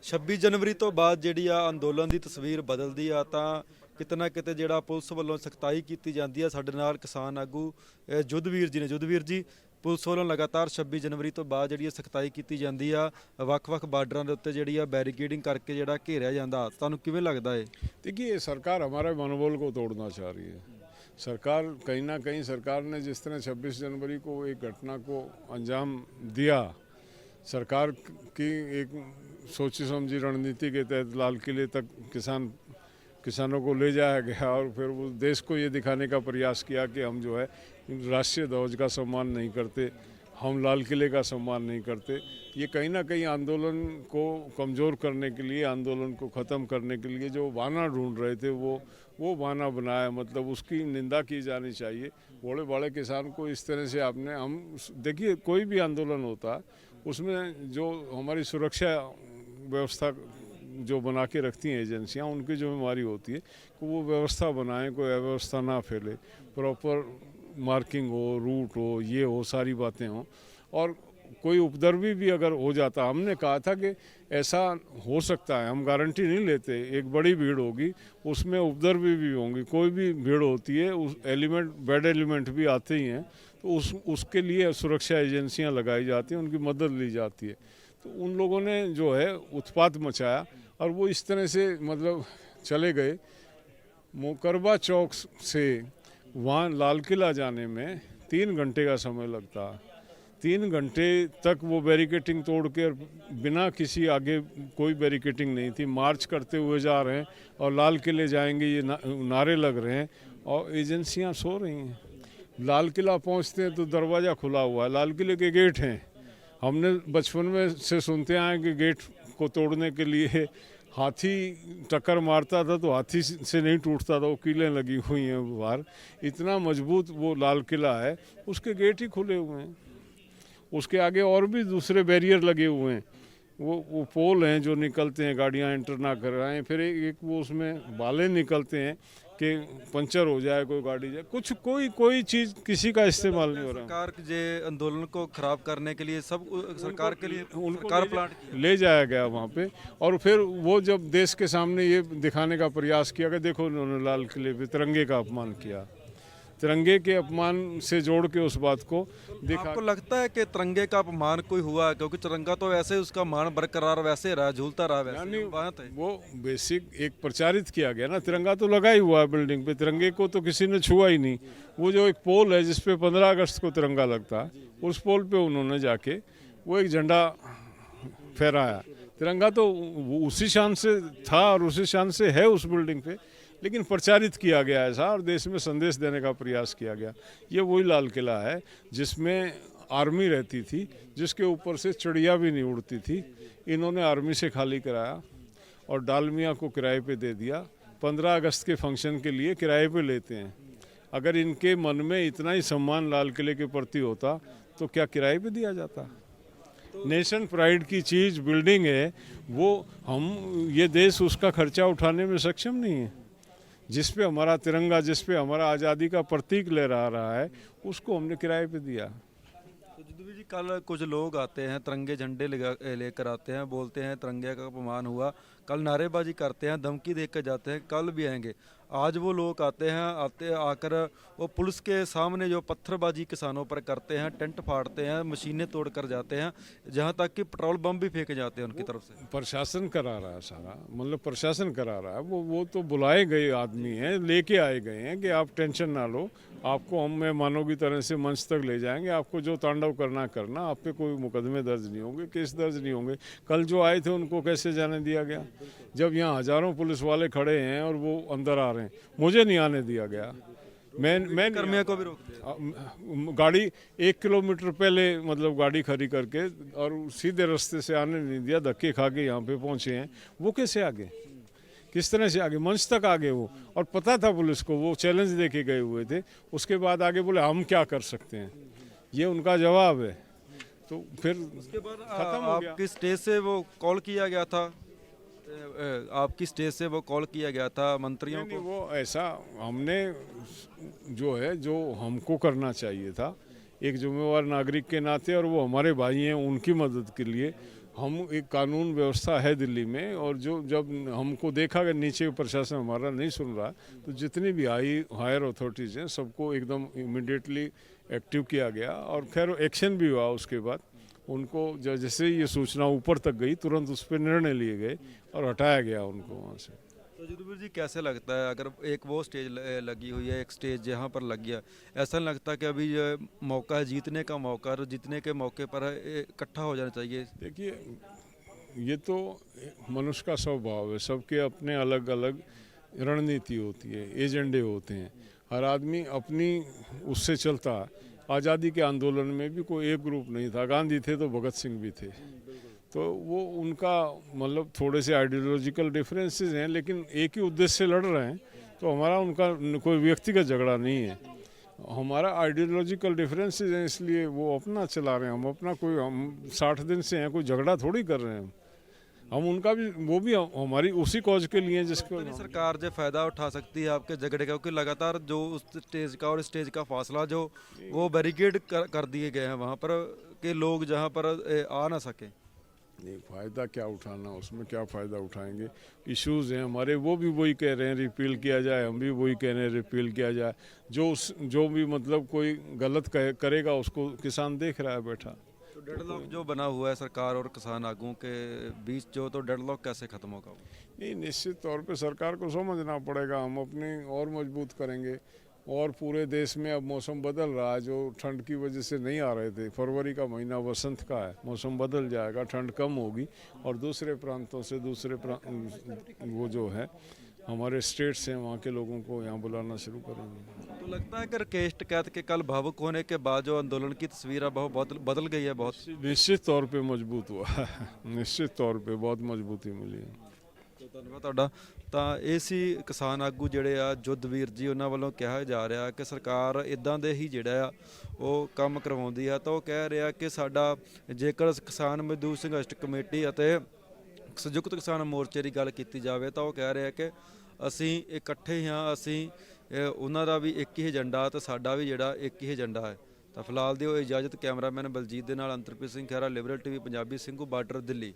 26 ਜਨਵਰੀ ਤੋਂ ਬਾਅਦ ਜਿਹੜੀ ਆ ਅੰਦੋਲਨ ਦੀ ਤਸਵੀਰ ਬਦਲਦੀ ਆ ਤਾਂ ਕਿਤੇ ਨਾ ਕਿਤੇ ਜਿਹੜਾ ਪੁਲਿਸ ਵੱਲੋਂ ਸਖਤਾਈ ਕੀਤੀ ਜਾਂਦੀ ਆ। ਸਾਡੇ ਨਾਲ ਕਿਸਾਨ ਆਗੂ ਜੁੱਧਵੀਰ ਜੀ ਨੇ। ਜੁੱਧਵੀਰ ਜੀ, ਪੁਲਿਸ ਵੱਲੋਂ ਲਗਾਤਾਰ 26 ਜਨਵਰੀ ਤੋਂ ਬਾਅਦ ਜਿਹੜੀ ਸਖਤਾਈ ਕੀਤੀ ਜਾਂਦੀ ਆ, ਵੱਖ-ਵੱਖ ਬਾਰਡਰਾਂ ਦੇ ਉੱਤੇ ਜਿਹੜੀ ਆ बैरिकेडिंग करके ਜਿਹੜਾ ਘੇਰਿਆ ਜਾਂਦਾ, ਤੁਹਾਨੂੰ ਕਿਵੇਂ ਲੱਗਦਾ ਹੈ? देखिए, सरकार हमारे मनोबल को तोड़ना चाह रही है। सरकार कहीं ना कहीं सरकार ने जिस तरह 26 जनवरी को एक घटना को अंजाम दिया, सरकार की एक सोची समझी रणनीति के तहत लाल किले तक किसानों को ले जाया गया और फिर वो देश को ये दिखाने का प्रयास किया कि हम जो है राष्ट्रीय ध्वज का सम्मान नहीं करते, हम लाल किले का सम्मान नहीं करते। ये कहीं ना कहीं आंदोलन को कमज़ोर करने के लिए, आंदोलन को ख़त्म करने के लिए जो बहाना ढूंढ रहे थे वो बहाना बनाया। मतलब उसकी निंदा की जानी चाहिए। बड़े बड़े किसान को इस तरह से हम देखिए, कोई भी आंदोलन होता है उसमें जो हमारी सुरक्षा व्यवस्था जो बना के रखती हैं एजेंसियां, उनकी जिम्मेवारी होती है कि वो व्यवस्था बनाएं, कोई अव्यवस्था ना फैले, प्रॉपर मार्किंग हो, रूट हो, ये हो, सारी बातें हों। और कोई उपद्रवी भी अगर हो जाता, हमने कहा था कि ऐसा हो सकता है, हम गारंटी नहीं लेते। एक बड़ी भीड़ होगी, उसमें उपद्रवी भी होंगी, कोई भी भीड़ होती है, उस एलिमेंट बैड एलिमेंट भी आते ही हैं, तो उसके लिए सुरक्षा एजेंसियां लगाई जाती हैं, उनकी मदद ली जाती है। तो उन लोगों ने जो है उत्पात मचाया और वो इस तरह से मतलब चले गए। मुकरबा चौक से वहाँ लाल किला जाने में 3 घंटे का समय लगता। 3 घंटे तक वो बैरिकेटिंग तोड़ के, बिना किसी आगे कोई बैरिकेटिंग नहीं थी, मार्च करते हुए जा रहे हैं और लाल किले जाएंगे ये नारे लग रहे हैं और एजेंसियां सो रही हैं। लाल किला पहुंचते हैं तो दरवाज़ा खुला हुआ है, लाल किले के गेट हैं। हमने बचपन में से सुनते आए कि गेट को तोड़ने के लिए हाथी टक्कर मारता था तो हाथी से नहीं टूटता था, वो कीलें लगी हुई हैं बाहर। इतना मजबूत वो लाल किला है, उसके गेट ही खुले हुए हैं। उसके आगे और भी दूसरे बैरियर लगे हुए हैं। वो पोल हैं जो निकलते हैं, गाड़ियां एंटर ना कर आएँ। फिर एक वो उसमें बाले निकलते हैं कि पंचर हो जाए, कोई गाड़ी जाए, कुछ कोई चीज़ किसी का इस्तेमाल नहीं हो रहा। सरकार जे आंदोलन को खराब करने के लिए सब सरकार के लिए सरकार प्लांट ले जाया गया वहाँ पे। और फिर वो जब देश के सामने ये दिखाने का प्रयास किया कि देखो उन्होंने लाल किले पे तिरंगे का अपमान किया, तिरंगे के अपमान से जोड़ के उस बात को दिखा। आपको लगता है कि तिरंगे का अपमान कोई हुआ? क्योंकि तिरंगा तो वैसे उसका मान बरकरार वैसे रहा, झूलता रहा, वैसे बात है। वो बेसिक एक प्रचारित किया गया ना, तिरंगा तो लगा ही हुआ है बिल्डिंग पे, तिरंगे को तो किसी ने छुआ ही नहीं। वो जो एक पोल है जिसपे 15 अगस्त को तिरंगा लगता है, उस पोल पे उन्होंने जाके वो एक झंडा फहराया। तिरंगा तो उसी शान से था और उसी शान से है उस बिल्डिंग पे, लेकिन प्रचारित किया गया ऐसा और देश में संदेश देने का प्रयास किया गया। ये वही लाल किला है जिसमें आर्मी रहती थी, जिसके ऊपर से चिड़िया भी नहीं उड़ती थी। इन्होंने आर्मी से खाली कराया और डालमिया को किराए पे दे दिया। 15 अगस्त के फंक्शन के लिए किराए पे लेते हैं। अगर इनके मन में इतना ही सम्मान लाल किले के प्रति होता तो क्या किराए पे दिया जाता? नेशन प्राइड की चीज़ बिल्डिंग है, वो ये देश उसका खर्चा उठाने में सक्षम नहीं है। जिस पे हमारा तिरंगा, जिस पे हमारा आज़ादी का प्रतीक लहरा रहा है, उसको हमने किराए पे दिया। तो जुद्दवी जी, कल कुछ लोग आते हैं, तिरंगे झंडे लेकर आते हैं, बोलते हैं तिरंगे का अपमान हुआ, कल नारेबाजी करते हैं, धमकी देकर जाते हैं, कल भी आएंगे। आज वो लोग आते हैं, आकर वो पुलिस के सामने जो पत्थरबाजी किसानों पर करते हैं, टेंट फाड़ते हैं, मशीनें तोड़ कर जाते हैं, जहाँ तक कि पेट्रोल बम भी फेंके जाते हैं उनकी तरफ से। प्रशासन करा रहा है सारा, मतलब प्रशासन करा रहा है। वो तो बुलाए गए आदमी हैं, लेके आए गए हैं कि आप टेंशन ना लो, आपको हम मेहमानों की तरह से मंच तक ले जाएंगे, आपको जो तांडव करना करना, आप पे कोई मुकदमे दर्ज नहीं होंगे, केस दर्ज नहीं होंगे। कल जो आए थे उनको कैसे जाने दिया गया? जब यहाँ हजारों पुलिस वाले खड़े हैं और वो अंदर आ रहे हैं, मुझे नहीं आने दिया गया। मैं कर्मियों को भी रोक दिया। गाड़ी 1 किलोमीटर पहले मतलब गाड़ी खड़ी करके और सीधे रास्ते से आने नहीं दिया, धक्के खा के यहाँ पे पहुँचे हैं। वो कैसे आगे, किस तरह से आगे? मंच तक आगे वो, और पता था पुलिस को, वो चैलेंज देके गए हुए थे। उसके बाद आगे बोले हम क्या कर सकते हैं, ये उनका जवाब है। तो फिर उसके बाद खत्म हो गया। आपकी स्टेज से वो कॉल किया गया था, आपकी स्टेज से वो कॉल किया गया था मंत्रियों नहीं, को? वो ऐसा हमने जो है, जो हमको करना चाहिए था एक जिम्मेवार नागरिक के नाते, और वो हमारे भाई हैं, उनकी मदद के लिए हम एक कानून व्यवस्था है दिल्ली में, और जो जब हमको देखा कि नीचे प्रशासन हमारा नहीं सुन रहा, तो जितनी भी हायर अथॉरिटीज़ हैं सबको एकदम इमिडिएटली एक्टिव किया गया, और खैर एक्शन भी हुआ। उसके बाद उनको जैसे ये सूचना ऊपर तक गई, तुरंत उस पर निर्णय लिए गए और हटाया गया उनको वहाँ से। तो युद्धवीर जी कैसे लगता है, अगर एक वो स्टेज लगी हुई है, एक स्टेज यहाँ पर लग गया, ऐसा नहीं लगता कि अभी ये मौका है जीतने का, मौका और जीतने के मौके पर इकट्ठा हो जाना चाहिए? देखिए, ये तो मनुष्य का स्वभाव है, सबके अपने अलग अलग रणनीति होती है, एजेंडे होते हैं, हर आदमी अपनी उससे चलता है। आज़ादी के आंदोलन में भी कोई एक ग्रुप नहीं था, गांधी थे तो भगत सिंह भी थे, तो वो उनका मतलब थोड़े से आइडियोलॉजिकल डिफरेंसेस हैं, लेकिन एक ही उद्देश्य से लड़ रहे हैं। तो हमारा उनका कोई व्यक्तिगत झगड़ा नहीं है, हमारा आइडियोलॉजिकल डिफरेंसेस हैं, इसलिए वो अपना चला रहे हैं, हम अपना। कोई हम 60 दिन से हैं, कोई झगड़ा थोड़ी कर रहे हैं हम उनका भी, वो भी हमारी उसी कॉज के लिए जिसको सरकार जो फायदा उठा सकती है आपके झगड़े का, क्योंकि लगातार जो उस स्टेज का और स्टेज का फासला जो वो बैरिकेड कर दिए गए हैं वहाँ पर, कि लोग जहाँ पर आ ना सके। नहीं, फ़ायदा क्या उठाना, उसमें क्या फ़ायदा उठाएंगे? इश्यूज़ हैं हमारे, वो भी वही कह रहे हैं रिपील किया जाए, हम भी वही कह रहे हैं रिपील किया जाए। जो भी मतलब कोई गलत करेगा उसको किसान देख रहा है बैठा। तो डेडलॉक जो बना हुआ है सरकार और किसान आगुओं के बीच, जो तो डेडलॉक कैसे खत्म होगा? नहीं, निश्चित तौर पे सरकार को समझना पड़ेगा, हम अपने और मजबूत करेंगे। और पूरे देश में अब मौसम बदल रहा है, जो ठंड की वजह से नहीं आ रहे थे। फरवरी का महीना वसंत का है, मौसम बदल जाएगा, ठंड कम होगी, और दूसरे प्रांतों से वो जो है हमारे स्टेट्स हैं वहाँ के लोगों को यहाँ बुलाना शुरू करेंगे। तो लगता है कि राकेश टिकैत के कल भावुक होने के बाद जो आंदोलन की तस्वीर है बहुत बदल गई है, बहुत निश्चित तौर पे मजबूत हुआ है निश्चित तौर पे बहुत मजबूती मिली है। ਧੰਨਵਾਦ ਤੁਹਾਡਾ। ਤਾਂ ਇਹ ਸੀ ਕਿਸਾਨ ਆਗੂ ਜਿਹੜੇ ਆ ਯੁੱਧਵੀਰ ਜੀ, ਉਹਨਾਂ ਵੱਲੋਂ ਕਿਹਾ ਜਾ ਰਿਹਾ ਕਿ ਸਰਕਾਰ ਇਦਾਂ ਦੇ ਹੀ ਜਿਹੜਾ ਆ ਉਹ ਕੰਮ ਕਰਵਾਉਂਦੀ ਆ। ਤਾਂ ਉਹ ਕਹਿ ਰਿਹਾ ਕਿ ਸਾਡਾ ਜੇਕਰ ਕਿਸਾਨ ਮਜ਼ਦੂਰ ਸੰਘਰਸ਼ ਕਮੇਟੀ ਅਤੇ ਸੰਯੁਕਤ ਕਿਸਾਨ ਮੋਰਚੇ ਦੀ ਗੱਲ ਕੀਤੀ ਜਾਵੇ ਤਾਂ ਉਹ ਕਹਿ ਰਿਹਾ ਕਿ ਅਸੀਂ ਇਕੱਠੇ ਹਾਂ, ਅਸੀਂ ਉਹਨਾਂ ਦਾ ਵੀ ਇੱਕ ਹੀ ਏਜੰਡਾ ਤੇ ਸਾਡਾ ਵੀ ਜਿਹੜਾ ਇੱਕ ਹੀ ਏਜੰਡਾ ਹੈ। ਤਾਂ ਫਿਲਹਾਲ ਦਿਓ ਇਜਾਜ਼ਤ। ਕੈਮਰਾਮੈਨ ਬਲਜੀਤ ਦੇ ਨਾਲ Antarpreet Singh Khaira, Liberal TV Punjabi, Singhu border, Delhi.